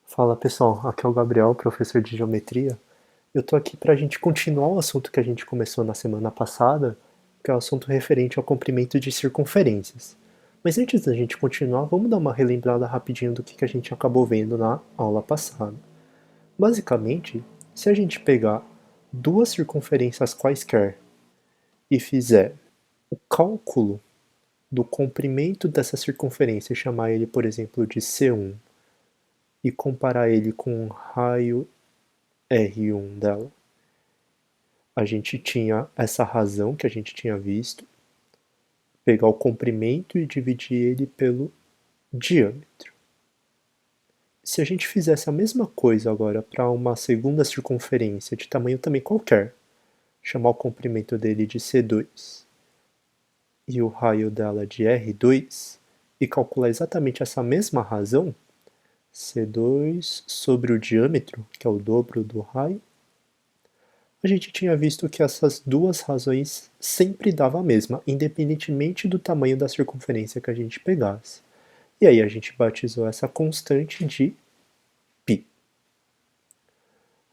Fala pessoal, aqui é o Gabriel, professor de Geometria. Eu tô aqui para a gente continuar o assunto que a gente começou na semana passada, que é o assunto referente ao comprimento de circunferências. Mas antes da gente continuar, vamos dar uma relembrada rapidinho do que a gente acabou vendo na aula passada. Basicamente, se a gente pegar duas circunferências quaisquer e fizer o cálculo do comprimento dessa circunferência e chamar ele, por exemplo, de C1, e comparar ele com um raio R1 dela, a gente tinha essa razão que a gente tinha visto, pegar o comprimento e dividir ele pelo diâmetro. Se a gente fizesse a mesma coisa agora para uma segunda circunferência de tamanho também qualquer, chamar o comprimento dele de C2 e o raio dela de R2, e calcular exatamente essa mesma razão, C2 sobre o diâmetro, que é o dobro do raio, a gente tinha visto que essas duas razões sempre davam a mesma, independentemente do tamanho da circunferência que a gente pegasse. E aí a gente batizou essa constante de π.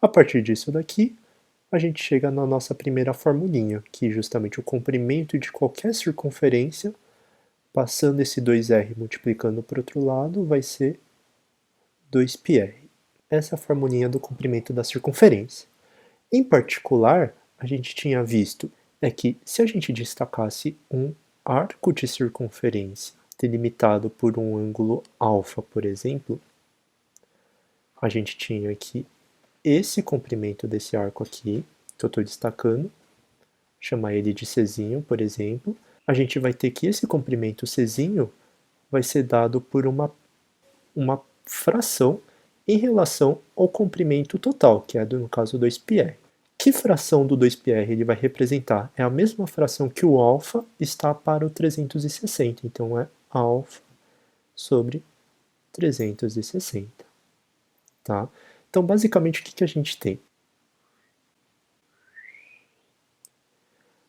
A partir disso daqui, a gente chega na nossa primeira formulinha, que justamente o comprimento de qualquer circunferência, passando esse 2r multiplicando para o outro lado, vai ser 2πr. Essa é a formulinha do comprimento da circunferência. Em particular, a gente tinha visto que se a gente destacasse um arco de circunferência delimitado por um ângulo alfa, por exemplo, a gente tinha que esse comprimento desse arco aqui, que eu estou destacando, chamar ele de Czinho, por exemplo, a gente vai ter que esse comprimento Czinho vai ser dado por uma fração em relação ao comprimento total, que é, no caso, 2πr. Que fração do 2πr ele vai representar? É a mesma fração que o alfa está para o 360, então é alfa sobre 360. Tá? Então, basicamente, o que a gente tem?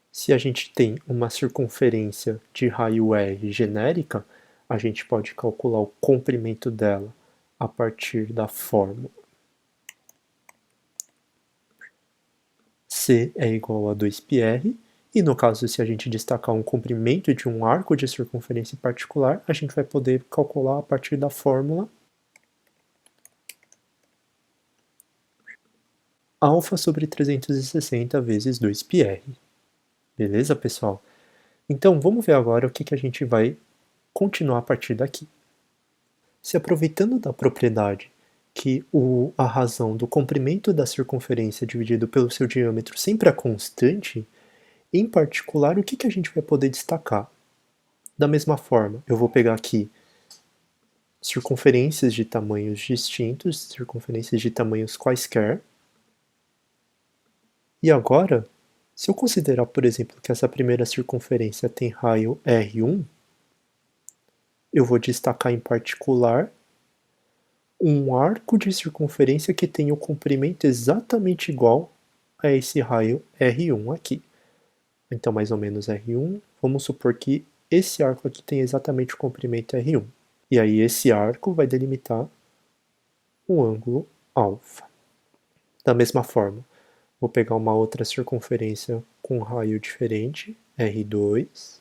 Se a gente tem uma circunferência de raio R genérica, a gente pode calcular o comprimento dela a partir da fórmula C é igual a 2πr, e no caso, se a gente destacar um comprimento de um arco de circunferência particular, a gente vai poder calcular a partir da fórmula alfa sobre 360 vezes 2πr. Beleza, pessoal? Então, vamos ver agora o que a gente vai continuar a partir daqui. Se aproveitando da propriedade que a razão do comprimento da circunferência dividido pelo seu diâmetro sempre é constante, em particular, o que a gente vai poder destacar? Da mesma forma, eu vou pegar aqui circunferências de tamanhos distintos, circunferências de tamanhos quaisquer. E agora, se eu considerar, por exemplo, que essa primeira circunferência tem raio R1, eu vou destacar em particular um arco de circunferência que tem o comprimento exatamente igual a esse raio R1 aqui. Então, mais ou menos R1, vamos supor que esse arco aqui tem exatamente o comprimento R1. E aí esse arco vai delimitar um ângulo alfa. Da mesma forma, vou pegar uma outra circunferência com um raio diferente, R2,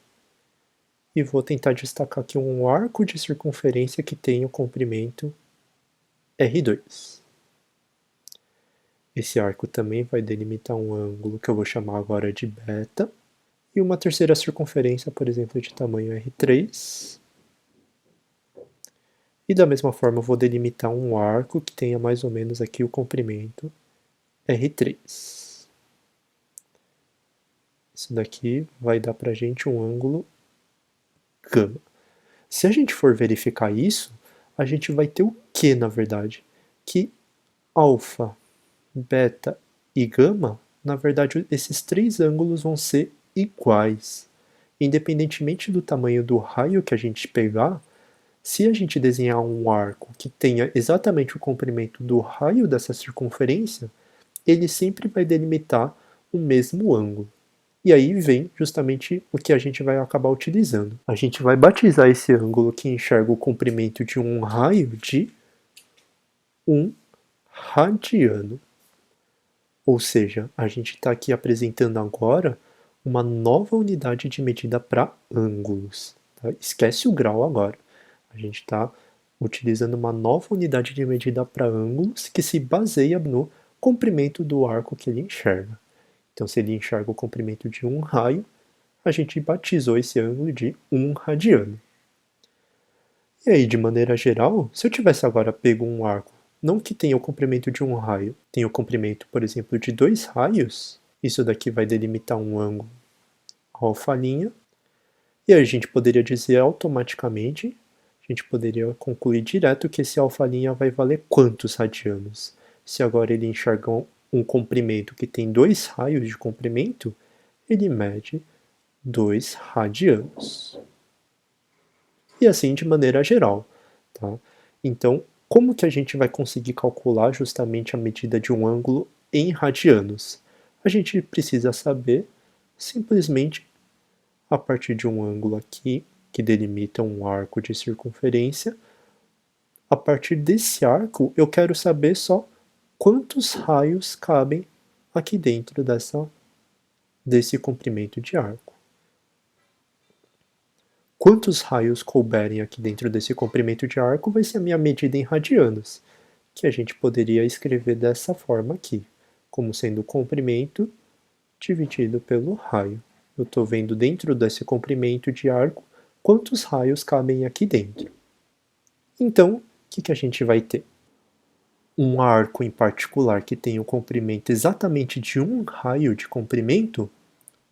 e vou tentar destacar aqui um arco de circunferência que tem o comprimento R2. Esse arco também vai delimitar um ângulo que eu vou chamar agora de beta, e uma terceira circunferência, por exemplo, de tamanho R3. E da mesma forma eu vou delimitar um arco que tenha mais ou menos aqui o comprimento R3. Isso daqui vai dar para a gente um ângulo gama. Se a gente for verificar isso, a gente vai ter o que, na verdade? Que alfa, beta e gama, na verdade, esses três ângulos vão ser iguais. Independentemente do tamanho do raio que a gente pegar, se a gente desenhar um arco que tenha exatamente o comprimento do raio dessa circunferência, ele sempre vai delimitar o mesmo ângulo. E aí vem justamente o que a gente vai acabar utilizando. A gente vai batizar esse ângulo que enxerga o comprimento de um raio de 1 radiano. Ou seja, a gente está aqui apresentando agora uma nova unidade de medida para ângulos. Tá? Esquece o grau agora. A gente está utilizando uma nova unidade de medida para ângulos que se baseia no comprimento do arco que ele enxerga. Então, se ele enxerga o comprimento de um raio, a gente batizou esse ângulo de 1 radiano. E aí, de maneira geral, se eu tivesse agora pego um arco, não que tenha o comprimento de um raio, tenha o comprimento, por exemplo, de 2 raios, isso daqui vai delimitar um ângulo alfa', e a gente poderia dizer automaticamente, a gente poderia concluir direto que esse alfa' vai valer quantos radianos? Se agora ele enxerga um comprimento que tem 2 raios de comprimento, ele mede 2 radianos. E assim de maneira geral. Tá? Então, como que a gente vai conseguir calcular justamente a medida de um ângulo em radianos? A gente precisa saber simplesmente a partir de um ângulo aqui, que delimita um arco de circunferência. A partir desse arco, eu quero saber só quantos raios cabem aqui dentro desse comprimento de arco. Quantos raios couberem aqui dentro desse comprimento de arco vai ser a minha medida em radianos, que a gente poderia escrever dessa forma aqui, como sendo o comprimento dividido pelo raio. Eu estou vendo dentro desse comprimento de arco quantos raios cabem aqui dentro. Então, o que a gente vai ter? Um arco em particular que tem o comprimento exatamente de um raio de comprimento,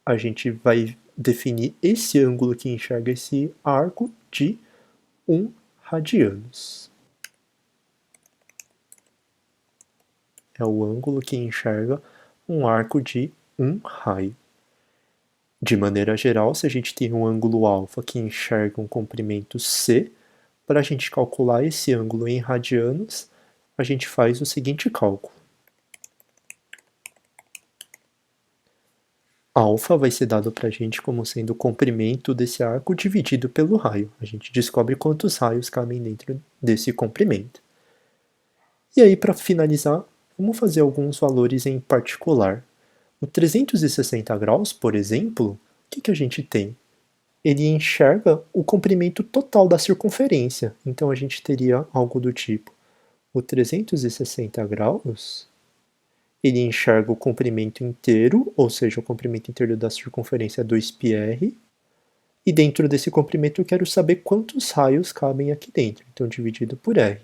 a gente vai definir esse ângulo que enxerga esse arco de 1 radianos. É o ângulo que enxerga um arco de 1 raio. De maneira geral, se a gente tem um ângulo alfa que enxerga um comprimento c, para a gente calcular esse ângulo em radianos, a gente faz o seguinte cálculo. Alfa vai ser dado para a gente como sendo o comprimento desse arco dividido pelo raio. A gente descobre quantos raios cabem dentro desse comprimento. E aí, para finalizar, vamos fazer alguns valores em particular. O 360 graus, por exemplo, o que a gente tem? Ele enxerga o comprimento total da circunferência. Então, a gente teria algo do tipo: o 360 graus, ele enxerga o comprimento inteiro, ou seja, o comprimento inteiro da circunferência 2πr, e dentro desse comprimento eu quero saber quantos raios cabem aqui dentro, então dividido por r.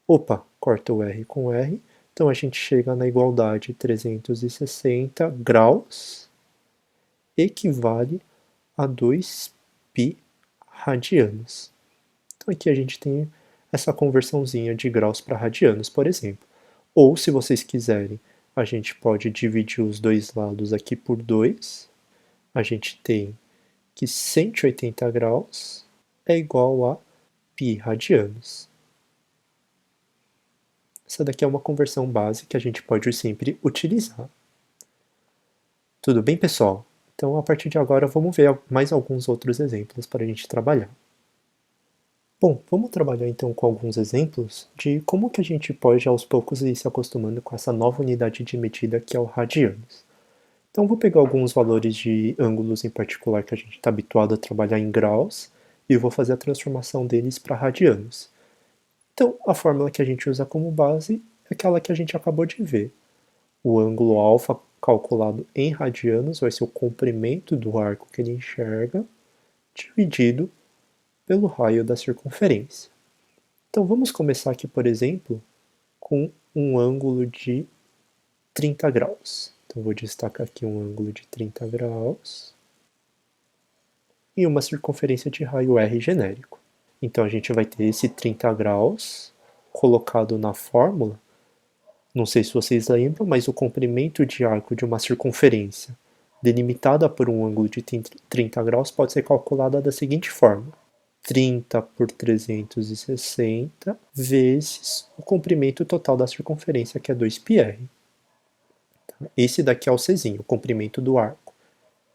Opa, corta o r com r, então a gente chega na igualdade 360 graus equivale a 2π radianos. Então aqui a gente tem essa conversãozinha de graus para radianos, por exemplo. Ou, se vocês quiserem, a gente pode dividir os dois lados aqui por 2. A gente tem que 180 graus é igual a π radianos. Essa daqui é uma conversão base que a gente pode sempre utilizar. Tudo bem, pessoal? Então, a partir de agora, vamos ver mais alguns outros exemplos para a gente trabalhar. Bom, vamos trabalhar então com alguns exemplos de como que a gente pode aos poucos ir se acostumando com essa nova unidade de medida que é o radianos. Então vou pegar alguns valores de ângulos em particular que a gente está habituado a trabalhar em graus e vou fazer a transformação deles para radianos. Então a fórmula que a gente usa como base é aquela que a gente acabou de ver. O ângulo alfa calculado em radianos vai ser o comprimento do arco que ele enxerga dividido pelo raio da circunferência. Então vamos começar aqui, por exemplo, com um ângulo de 30 graus. Então vou destacar aqui um ângulo de 30 graus e uma circunferência de raio R genérico. Então a gente vai ter esse 30 graus colocado na fórmula. Não sei se vocês lembram, mas o comprimento de arco de uma circunferência delimitada por um ângulo de 30 graus pode ser calculada da seguinte forma: 30 por 360 vezes o comprimento total da circunferência, que é 2πr. Esse daqui é o Czinho, o comprimento do arco,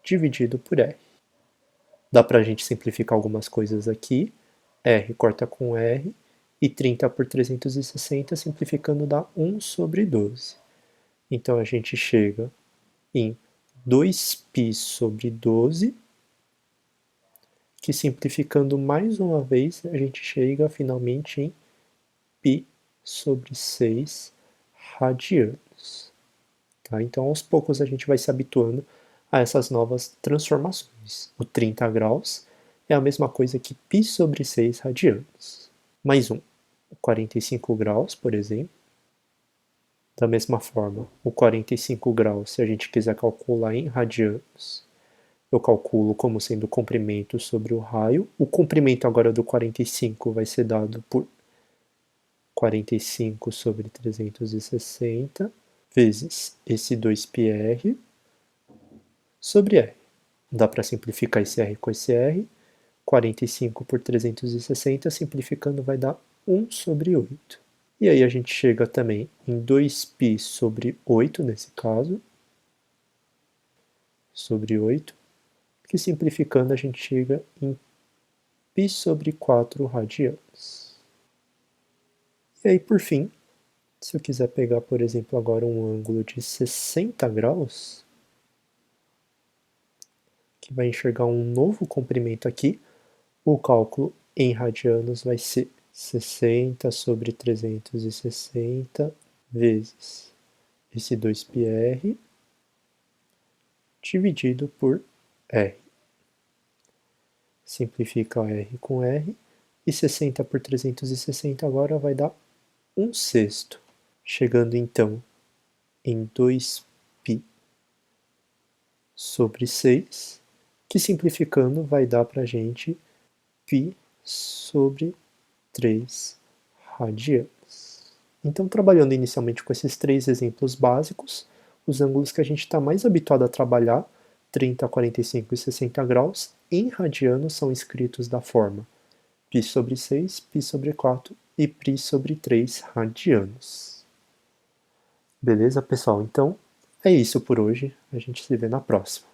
dividido por r. Dá para a gente simplificar algumas coisas aqui. R corta com r, E 30 por 360, simplificando, dá 1 sobre 12. Então, a gente chega em 2π sobre 12, que simplificando mais uma vez, a gente chega finalmente em π sobre 6 radianos. Tá? Então, aos poucos, a gente vai se habituando a essas novas transformações. O 30 graus é a mesma coisa que π sobre 6 radianos. Mais um, 45 graus, por exemplo. Da mesma forma, o 45 graus, se a gente quiser calcular em radianos, eu calculo como sendo o comprimento sobre o raio. O comprimento agora do 45 vai ser dado por 45 sobre 360 vezes esse 2πr sobre r. Dá para simplificar esse r com esse r. 45 por 360, simplificando, vai dar 1 sobre 8. E aí a gente chega também em 2π sobre 8, nesse caso, sobre 8, que simplificando a gente chega em π sobre 4 radianos. E aí, por fim, se eu quiser pegar, por exemplo, agora um ângulo de 60 graus, que vai enxergar um novo comprimento aqui, o cálculo em radianos vai ser 60 sobre 360 vezes esse 2πr dividido por r. Simplifica r com r, e 60 por 360 agora vai dar 1/6, chegando então em 2π sobre 6, que simplificando vai dar para a gente π sobre 3 radianos. Então, trabalhando inicialmente com esses 3 exemplos básicos, os ângulos que a gente está mais habituado a trabalhar, 30, 45 e 60 graus, em radianos são escritos da forma π sobre 6, π sobre 4 e π sobre 3 radianos. Beleza, pessoal? Então, é isso por hoje. A gente se vê na próxima.